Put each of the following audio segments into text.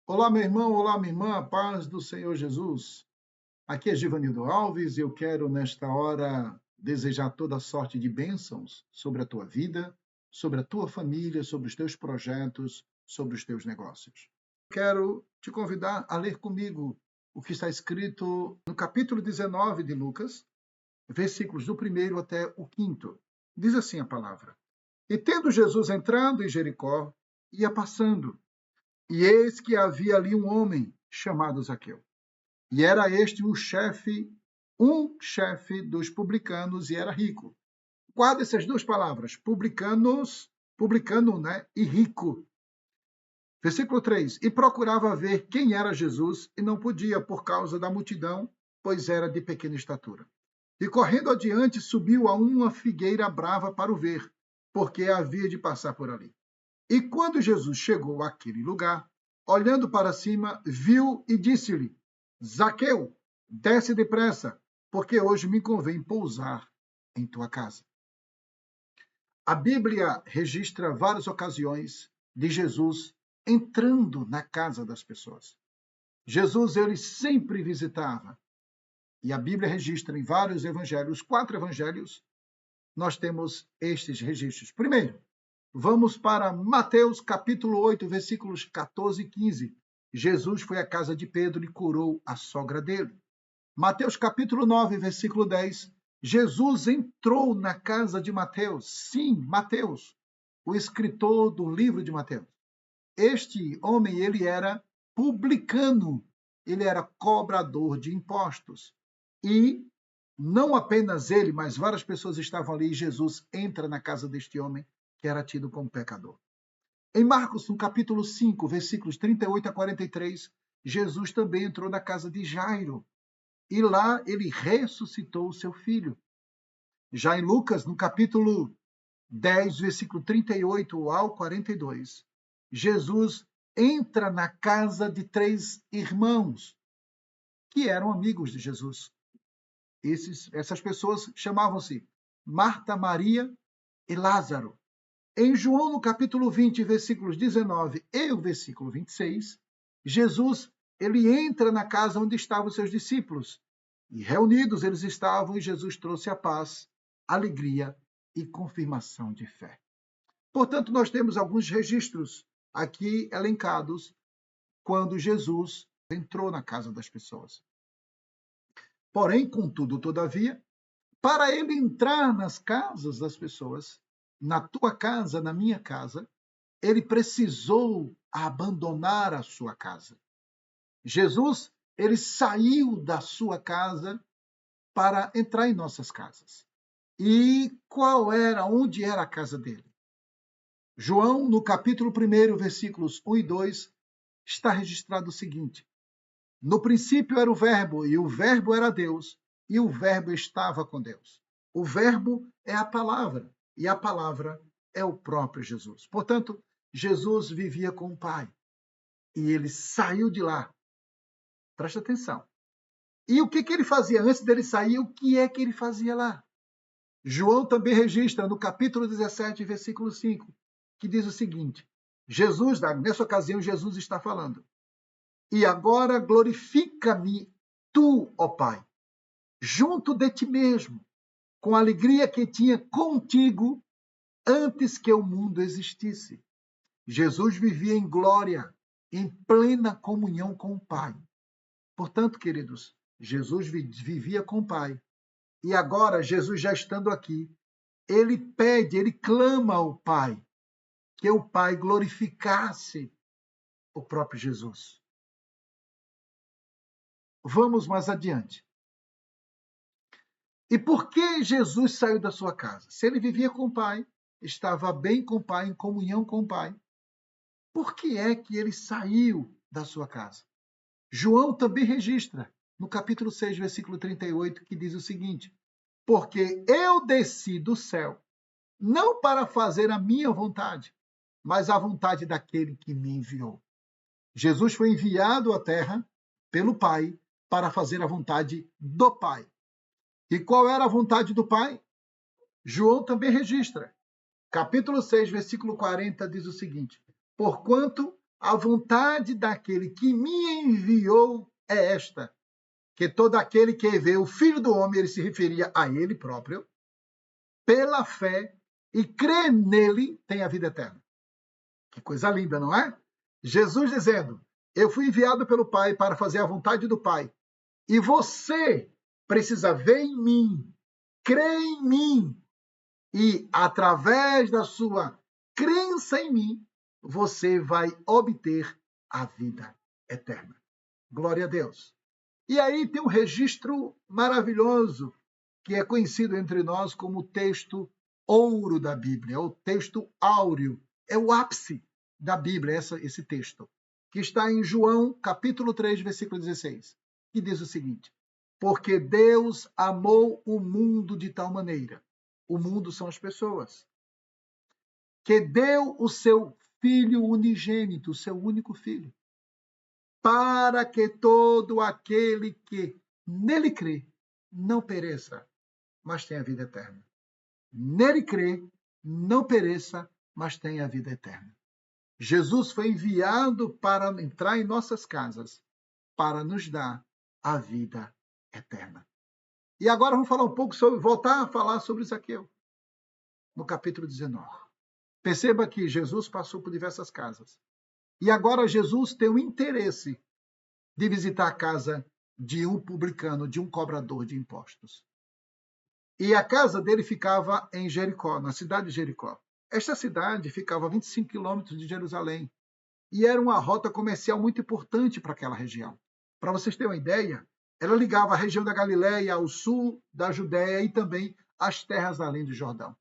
Olá, meu irmão, olá, minha irmã, a paz do Senhor Jesus. Aqui é Givanildo Alves e eu quero, nesta hora, desejar toda sorte de bênçãos sobre a tua vida, sobre a tua família, sobre os teus projetos, sobre os teus negócios. Quero te convidar a ler comigo o que está escrito no capítulo 19 de Lucas, versículos do 1º até o 5º. Diz assim a palavra: E tendo Jesus entrado em Jericó, ia passando. E eis que havia ali um homem chamado Zaqueu. E era este um chefe dos publicanos, e era rico. Guarda essas duas palavras, publicano, né? E rico. Versículo 3. E procurava ver quem era Jesus, e não podia, por causa da multidão, pois era de pequena estatura. E correndo adiante, subiu a uma figueira brava para o ver, porque havia de passar por ali. E quando Jesus chegou àquele lugar, olhando para cima, viu e disse-lhe: Zaqueu, desce depressa, porque hoje me convém pousar em tua casa. A Bíblia registra várias ocasiões de Jesus entrando na casa das pessoas. Jesus, ele sempre visitava. E a Bíblia registra em vários evangelhos, 4 evangelhos, nós temos estes registros. Primeiro, vamos para Mateus capítulo 8, versículos 14 e 15. Jesus foi à casa de Pedro e curou a sogra dele. Mateus capítulo 9, versículo 10. Jesus entrou na casa de Mateus. Sim, Mateus, o escritor do livro de Mateus. Este homem, ele era publicano, ele era cobrador de impostos. E não apenas ele, mas várias pessoas estavam ali e Jesus entra na casa deste homem que era tido como pecador. Em Marcos, no capítulo 5, versículos 38 a 43, Jesus também entrou na casa de Jairo e lá ele ressuscitou o seu filho. Já em Lucas, no capítulo 10, versículo 38 ao 42, Jesus entra na casa de 3 irmãos que eram amigos de Jesus. Essas pessoas chamavam-se Marta, Maria e Lázaro. Em João, no capítulo 20, versículos 19 e o versículo 26, Jesus ele entra na casa onde estavam seus discípulos. E reunidos eles estavam e Jesus trouxe a paz, alegria e confirmação de fé. Portanto, nós temos alguns registros aqui elencados quando Jesus entrou na casa das pessoas. Porém, contudo, todavia, para ele entrar nas casas das pessoas, na tua casa, na minha casa, ele precisou abandonar a sua casa. Jesus, ele saiu da sua casa para entrar em nossas casas. E onde era a casa dele? João, no capítulo 1, versículos 1 e 2, está registrado o seguinte: No princípio era o Verbo, e o Verbo era Deus, e o Verbo estava com Deus. O Verbo é a palavra, e a palavra é o próprio Jesus. Portanto, Jesus vivia com o Pai, e ele saiu de lá. Presta atenção. E o que ele fazia antes dele sair? O que é que ele fazia lá? João também registra no capítulo 17, versículo 5, que diz o seguinte: Jesus, nessa ocasião, Jesus está falando: E agora glorifica-me tu, ó Pai, junto de ti mesmo, com a alegria que tinha contigo antes que o mundo existisse. Jesus vivia em glória, em plena comunhão com o Pai. Portanto, queridos, Jesus vivia com o Pai. E agora, Jesus já estando aqui, ele pede, ele clama ao Pai, que o Pai glorificasse o próprio Jesus. Vamos mais adiante. E por que Jesus saiu da sua casa? Se ele vivia com o Pai, estava bem com o Pai, em comunhão com o Pai, por que é que ele saiu da sua casa? João também registra, no capítulo 6, versículo 38, que diz o seguinte: Porque eu desci do céu, não para fazer a minha vontade, mas a vontade daquele que me enviou. Jesus foi enviado à terra pelo Pai para fazer a vontade do Pai. E qual era a vontade do Pai? João também registra. Capítulo 6, versículo 40 diz o seguinte: Porquanto a vontade daquele que me enviou é esta, que todo aquele que vê o Filho do Homem, ele se referia a ele próprio, pela fé e crê nele, tem a vida eterna. Que coisa linda, não é? Jesus dizendo, eu fui enviado pelo Pai para fazer a vontade do Pai. E você precisa ver em mim, crer em mim. E através da sua crença em mim, você vai obter a vida eterna. Glória a Deus. E aí tem um registro maravilhoso que é conhecido entre nós como o texto ouro da Bíblia, o texto áureo. É o ápice da Bíblia, esse texto, que está em João, capítulo 3, versículo 16, que diz o seguinte, porque Deus amou o mundo de tal maneira, o mundo são as pessoas, que deu o seu Filho unigênito, o seu único Filho, para que todo aquele que nele crê não pereça, mas tenha vida eterna. Nele crê, não pereça, mas tenha a vida eterna. Jesus foi enviado para entrar em nossas casas, para nos dar a vida eterna. E agora vamos falar um pouco voltar a falar sobre Zaqueu, no capítulo 19. Perceba que Jesus passou por diversas casas. E agora Jesus tem o interesse de visitar a casa de um publicano, de um cobrador de impostos. E a casa dele ficava em Jericó, na cidade de Jericó. Esta cidade ficava a 25 quilômetros de Jerusalém e era uma rota comercial muito importante para aquela região. Para vocês terem uma ideia, ela ligava a região da Galiléia ao sul da Judéia e também as terras além do Jordão.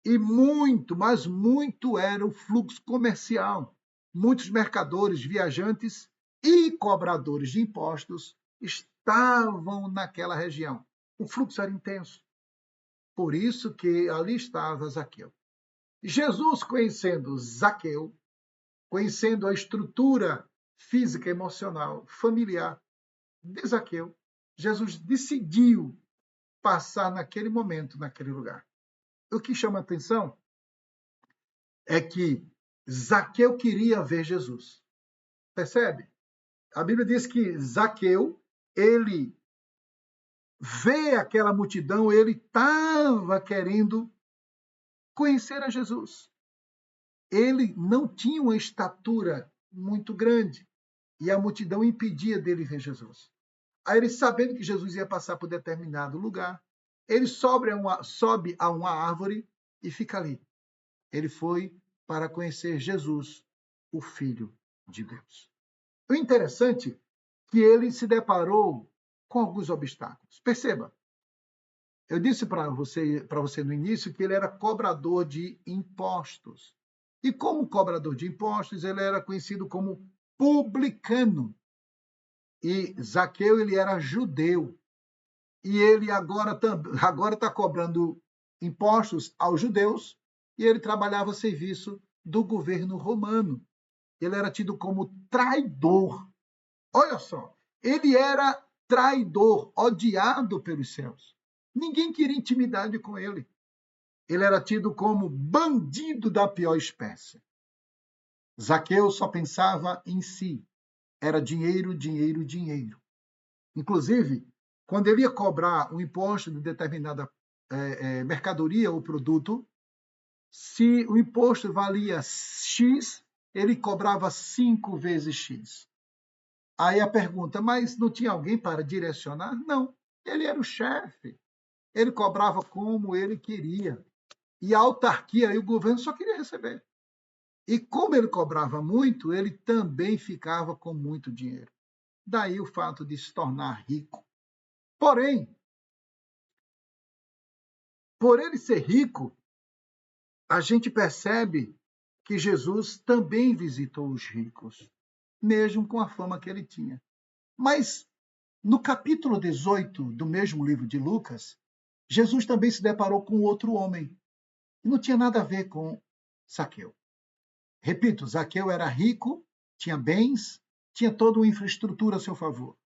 E muito, mas muito era o fluxo comercial. Muitos mercadores, viajantes e cobradores de impostos estavam naquela região. O fluxo era intenso. Por isso que ali estava Zaqueu. Jesus, conhecendo Zaqueu, conhecendo a estrutura física, emocional, familiar de Zaqueu, Jesus decidiu passar naquele momento, naquele lugar. O que chama a atenção é que Zaqueu queria ver Jesus. Percebe? A Bíblia diz que Zaqueu, ele vê aquela multidão, ele estava querendo conhecer a Jesus. Ele não tinha uma estatura muito grande e a multidão impedia dele ver Jesus. Aí ele, sabendo que Jesus ia passar por determinado lugar, ele sobe a uma árvore e fica ali. Ele foi para conhecer Jesus, o Filho de Deus. O interessante é que ele se deparou com alguns obstáculos. Perceba, eu disse para você no início que ele era cobrador de impostos. E como cobrador de impostos, ele era conhecido como publicano. E Zaqueu, ele era judeu. E ele agora está cobrando impostos aos judeus e ele trabalhava a serviço do governo romano. Ele era tido como traidor. Olha só, ele era traidor, odiado pelos céus. Ninguém queria intimidade com ele. Ele era tido como bandido da pior espécie. Zaqueu só pensava em si. Era dinheiro, dinheiro, dinheiro. Inclusive, quando ele ia cobrar um imposto de determinada mercadoria ou produto, se o imposto valia X, ele cobrava 5 vezes X. Aí a pergunta, mas não tinha alguém para direcionar? Não, ele era o chefe. Ele cobrava como ele queria. E a autarquia e o governo só queria receber. E como ele cobrava muito, ele também ficava com muito dinheiro. Daí o fato de se tornar rico. Porém, por ele ser rico, a gente percebe que Jesus também visitou os ricos, mesmo com a fama que ele tinha. Mas no capítulo 18 do mesmo livro de Lucas, Jesus também se deparou com outro homem. E não tinha nada a ver com Zaqueu. Repito, Zaqueu era rico, tinha bens, tinha toda uma infraestrutura a seu favor.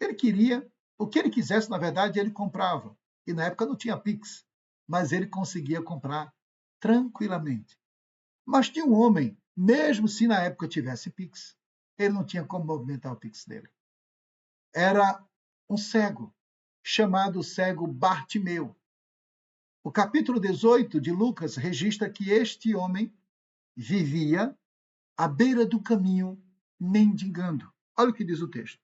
Ele queria, o que ele quisesse, na verdade, ele comprava. E na época não tinha Pix, mas ele conseguia comprar tranquilamente. Mas tinha um homem mesmo se na época tivesse Pix, ele não tinha como movimentar o Pix dele. Era um cego, chamado cego Bartimeu. O capítulo 18 de Lucas registra que este homem vivia à beira do caminho, mendigando. Olha o que diz o texto.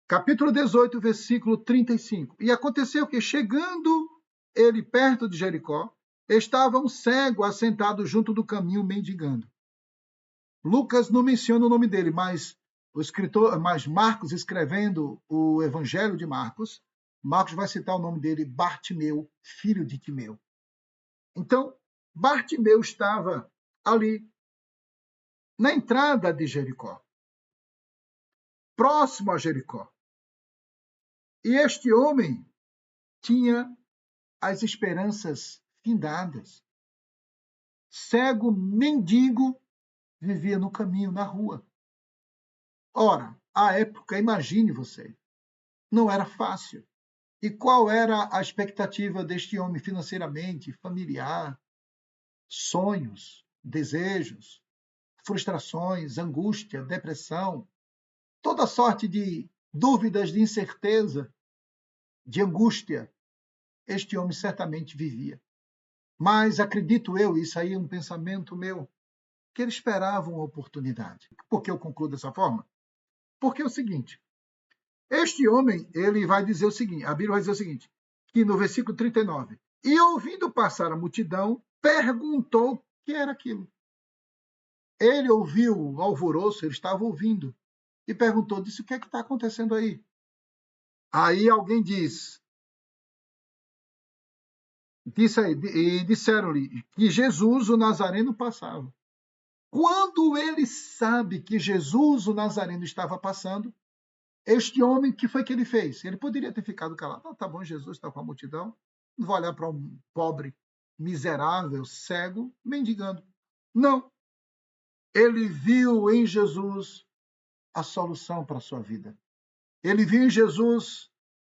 Capítulo 18, versículo 35. E aconteceu que, chegando ele perto de Jericó, estava um cego assentado junto do caminho, mendigando. Lucas não menciona o nome dele, mas Marcos, escrevendo o Evangelho de Marcos, Marcos vai citar o nome dele, Bartimeu, filho de Timeu. Então, Bartimeu estava ali, na entrada de Jericó, próximo a Jericó. E este homem tinha as esperanças findadas. Cego, mendigo, vivia no caminho, na rua. Ora, à época, imagine você, não era fácil. E qual era a expectativa deste homem financeiramente, familiar, sonhos, desejos, frustrações, angústia, depressão, toda sorte de dúvidas, de incerteza, de angústia, este homem certamente vivia. Mas acredito eu, isso aí é um pensamento meu, que ele esperava uma oportunidade. Por que eu concluo dessa forma? Porque é o seguinte, este homem, ele vai dizer o seguinte, a Bíblia vai dizer o seguinte, que no versículo 39, e ouvindo passar a multidão, perguntou o que era aquilo. Ele ouviu o alvoroço, ele estava ouvindo, e perguntou, disse, o que é que está acontecendo aí? Aí alguém disse aí, e disseram-lhe que Jesus, o Nazareno, passava. Quando ele sabe que Jesus, o Nazareno, estava passando, este homem, o que foi que ele fez? Ele poderia ter ficado calado. Tá bom, Jesus está com a multidão, não vou olhar para um pobre, miserável, cego, mendigando. Não. Ele viu em Jesus a solução para a sua vida. Ele viu em Jesus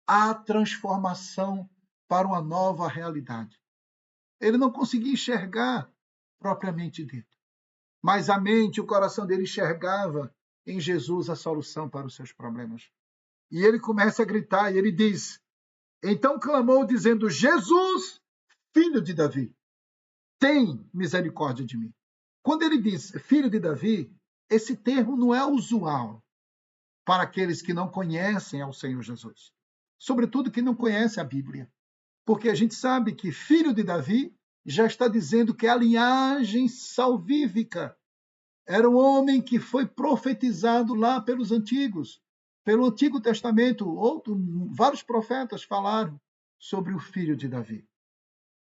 a transformação para uma nova realidade. Ele não conseguia enxergar propriamente dito, mas a mente, o coração dele enxergava em Jesus a solução para os seus problemas. E ele começa a gritar, e ele diz, então clamou dizendo, Jesus, filho de Davi, tem misericórdia de mim. Quando ele diz filho de Davi, esse termo não é usual para aqueles que não conhecem ao Senhor Jesus. Sobretudo que não conhecem a Bíblia. Porque a gente sabe que filho de Davi já está dizendo que é a linhagem salvífica. Era um homem que foi profetizado lá pelos antigos. Pelo Antigo Testamento, vários profetas falaram sobre o filho de Davi.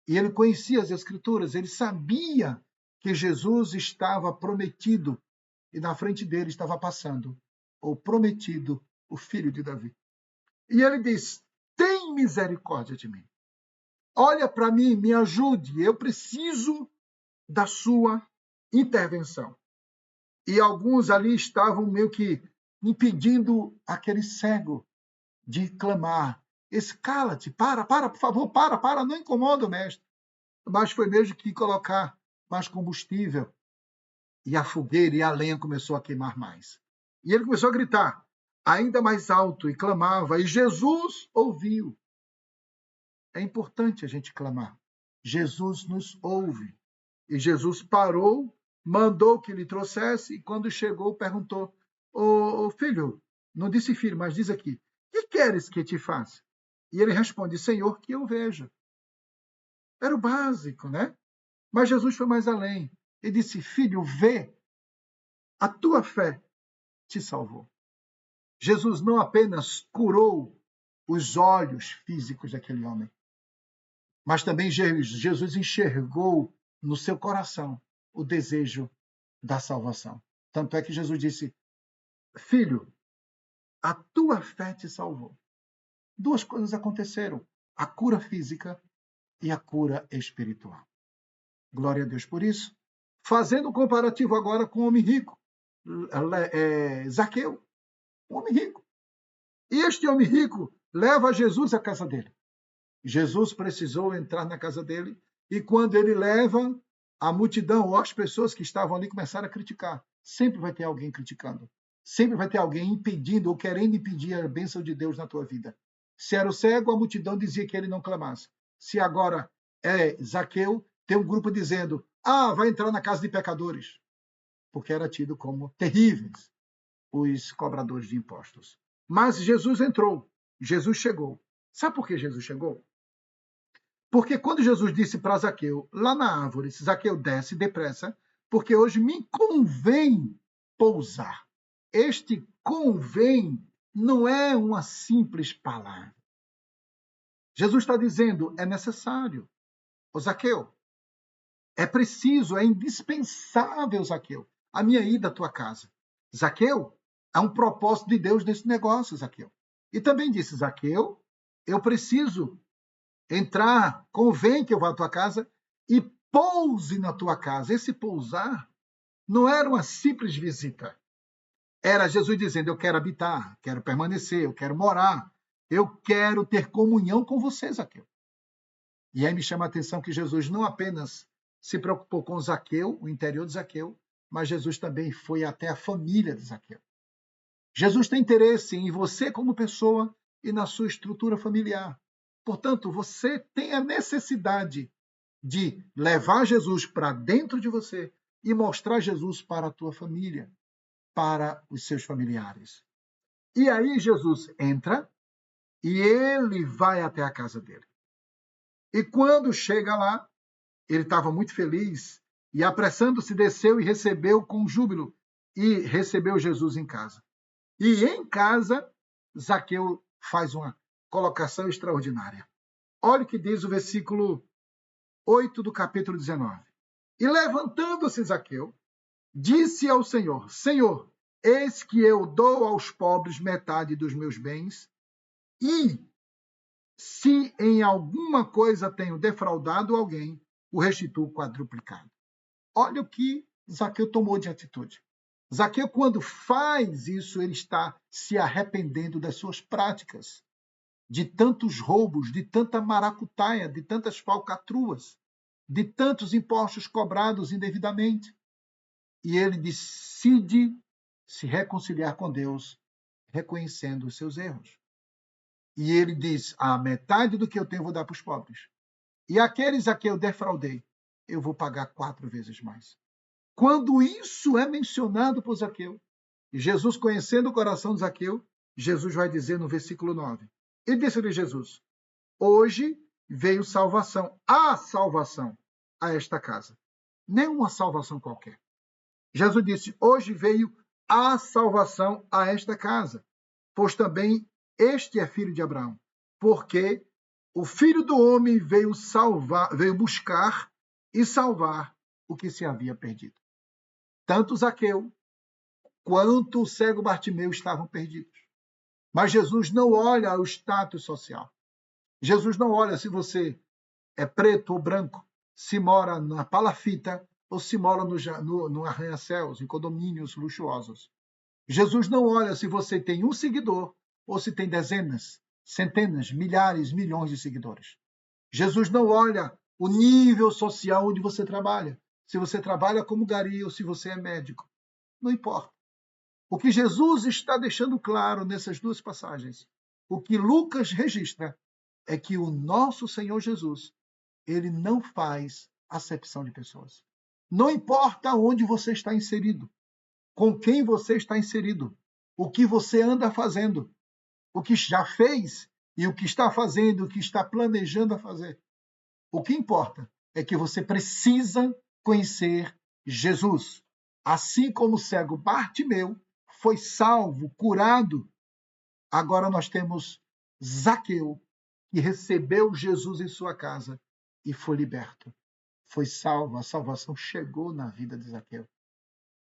E ele conhecia as Escrituras, ele sabia que Jesus estava prometido e na frente dele estava passando o prometido, o filho de Davi. E ele diz, tem misericórdia de mim. Olha para mim, me ajude, eu preciso da sua intervenção. E alguns ali estavam meio que impedindo aquele cego de clamar. Cala-te, para, por favor, para, não incomoda o mestre. Mas foi mesmo que colocar mais combustível. E a fogueira e a lenha começou a queimar mais. E ele começou a gritar ainda mais alto e clamava, e Jesus ouviu. É importante a gente clamar. Jesus nos ouve. E Jesus parou, mandou que lhe trouxesse, e quando chegou, perguntou, ô filho, não disse filho, mas diz aqui, que queres que te faça? E ele responde, Senhor, que eu veja. Era o básico, né? Mas Jesus foi mais além. Ele disse, filho, vê, a tua fé te salvou. Jesus não apenas curou os olhos físicos daquele homem, mas também Jesus enxergou no seu coração o desejo da salvação. Tanto é que Jesus disse, filho, a tua fé te salvou. Duas coisas aconteceram, a cura física e a cura espiritual. Glória a Deus por isso. Fazendo um comparativo agora com o homem rico, Zaqueu, um homem rico. E este homem rico leva Jesus à casa dele. Jesus precisou entrar na casa dele, e quando ele leva, a multidão ou as pessoas que estavam ali começaram a criticar. Sempre vai ter alguém criticando. Sempre vai ter alguém impedindo ou querendo impedir a bênção de Deus na tua vida. Se era o cego, a multidão dizia que ele não clamasse. Se agora é Zaqueu, tem um grupo dizendo: vai entrar na casa de pecadores, porque era tido como terríveis os cobradores de impostos. Mas Jesus entrou, Jesus chegou. Sabe por que Jesus chegou? Porque quando Jesus disse para Zaqueu, lá na árvore, Zaqueu desce depressa, porque hoje me convém pousar. Este convém não é uma simples palavra. Jesus está dizendo, é necessário. Ô Zaqueu, é preciso, é indispensável, Zaqueu, a minha ida à tua casa. Zaqueu, há um propósito de Deus nesse negócio, Zaqueu. E também disse, Zaqueu, eu preciso entrar, convém que eu vá à tua casa e pouse na tua casa. Esse pousar não era uma simples visita. Era Jesus dizendo, eu quero habitar, quero permanecer, eu quero morar, eu quero ter comunhão com você, Zaqueu. E aí me chama a atenção que Jesus não apenas se preocupou com Zaqueu, o interior de Zaqueu, mas Jesus também foi até a família de Zaqueu. Jesus tem interesse em você como pessoa e na sua estrutura familiar. Portanto, você tem a necessidade de levar Jesus para dentro de você e mostrar Jesus para a tua família, para os seus familiares. E aí Jesus entra e ele vai até a casa dele. E quando chega lá, ele estava muito feliz e, apressando-se, desceu e recebeu com júbilo e recebeu Jesus em casa. E em casa, Zaqueu faz uma colocação extraordinária. Olha o que diz o versículo 8 do capítulo 19. E levantando-se Zaqueu, disse ao Senhor, Senhor, eis que eu dou aos pobres metade dos meus bens, e se em alguma coisa tenho defraudado alguém, o restituo quadruplicado. Olha o que Zaqueu tomou de atitude. Zaqueu, quando faz isso, ele está se arrependendo das suas práticas, de tantos roubos, de tanta maracutaia, de tantas falcatruas, de tantos impostos cobrados indevidamente. E ele decide se reconciliar com Deus, reconhecendo os seus erros. E ele diz, a metade do que eu tenho eu vou dar para os pobres. E aqueles a quem eu defraudei, eu vou pagar 4 vezes mais. Quando isso é mencionado por Zaqueu, Jesus, conhecendo o coração de Zaqueu, Jesus vai dizer no versículo 9, e disse-lhe Jesus, hoje veio salvação, a salvação a esta casa. Nem uma salvação qualquer. Jesus disse, hoje veio a salvação a esta casa, pois também este é filho de Abraão, porque o Filho do Homem veio buscar e salvar o que se havia perdido. Tanto Zaqueu quanto o cego Bartimeu estavam perdidos. Mas Jesus não olha o status social. Jesus não olha se você é preto ou branco, se mora na palafita ou se mora no arranha-céus, em condomínios luxuosos. Jesus não olha se você tem um seguidor ou se tem dezenas, centenas, milhares, milhões de seguidores. Jesus não olha o nível social onde você trabalha. Se você trabalha como gari ou se você é médico. Não importa. O que Jesus está deixando claro nessas duas passagens, o que Lucas registra, é que o nosso Senhor Jesus, ele não faz acepção de pessoas. Não importa onde você está inserido, com quem você está inserido, o que você anda fazendo, o que já fez e o que está fazendo, o que está planejando a fazer. O que importa é que você precisa conhecer Jesus. Assim como o cego Bartimeu foi salvo, curado, agora nós temos Zaqueu, que recebeu Jesus em sua casa e foi liberto. Foi salvo, a salvação chegou na vida de Zaqueu.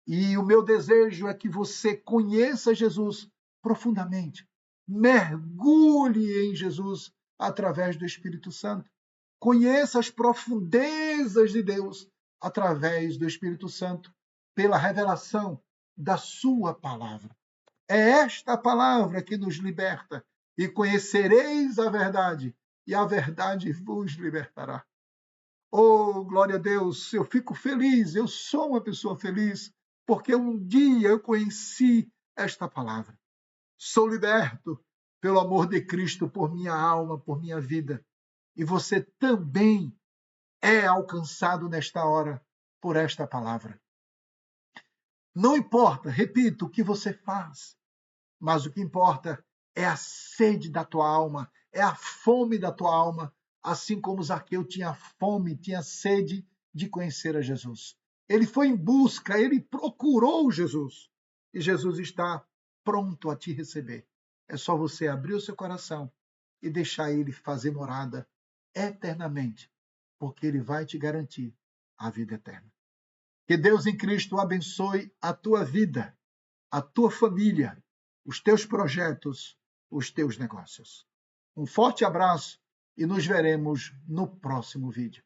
E o meu desejo é que você conheça Jesus profundamente. Mergulhe em Jesus através do Espírito Santo. Conheça as profundezas de Deus através do Espírito Santo, pela revelação da sua palavra. É esta palavra que nos liberta. E conhecereis a verdade, e a verdade vos libertará. Oh, glória a Deus, eu fico feliz, eu sou uma pessoa feliz, porque um dia eu conheci esta palavra. Sou liberto pelo amor de Cristo por minha alma, por minha vida. E você também é alcançado nesta hora por esta palavra. Não importa, repito, o que você faz, mas o que importa é a sede da tua alma, é a fome da tua alma, assim como Zaqueu tinha fome, tinha sede de conhecer a Jesus. Ele foi em busca, ele procurou Jesus, e Jesus está pronto a te receber. É só você abrir o seu coração e deixar ele fazer morada eternamente, porque ele vai te garantir a vida eterna. Que Deus em Cristo abençoe a tua vida, a tua família, os teus projetos, os teus negócios. Um forte abraço e nos veremos no próximo vídeo.